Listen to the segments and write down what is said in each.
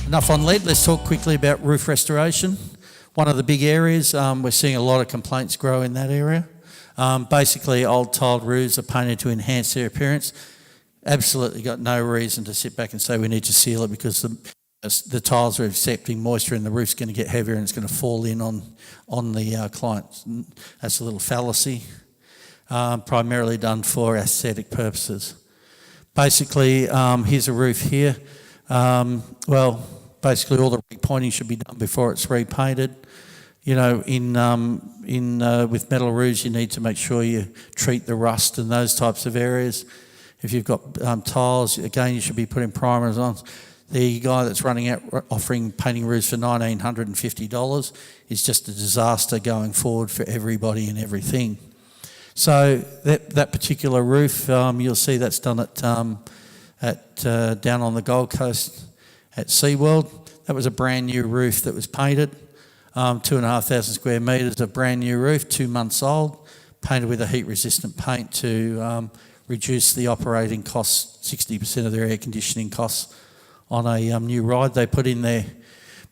Enough on lead, let's talk quickly about roof restoration. One of the big areas, we're seeing a lot of complaints grow in that area. Basically, old tiled roofs are painted to enhance their appearance. Absolutely got no reason to sit back and say we need to seal it because the tiles are accepting moisture and the roof's going to get heavier and it's going to fall in on the client. That's a little fallacy, primarily done for aesthetic purposes. Basically, here's a roof here. Basically all the repointing should be done before it's repainted. You know, with metal roofs, you need to make sure you treat the rust and those types of areas. If you've got tiles, again, you should be putting primers on. The guy that's running out offering painting roofs for $1,950 is just a disaster going forward for everybody and everything. So that particular roof, you'll see that's done down on the Gold Coast at SeaWorld. That was a brand new roof that was painted, 2,500 square metres of brand new roof, 2 months old, painted with a heat resistant paint to reduce the operating costs, 60% of their air conditioning costs on a new ride they put in there.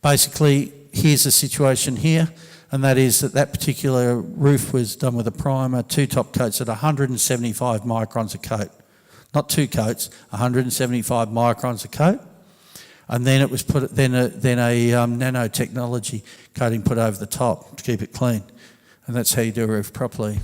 Basically, here's the situation here, and that is that particular roof was done with a primer, 2 top coats at 175 microns a coat. Not 2 coats, 175 microns a coat. And then it was then a nanotechnology coating put over the top to keep it clean. And that's how you do a roof properly.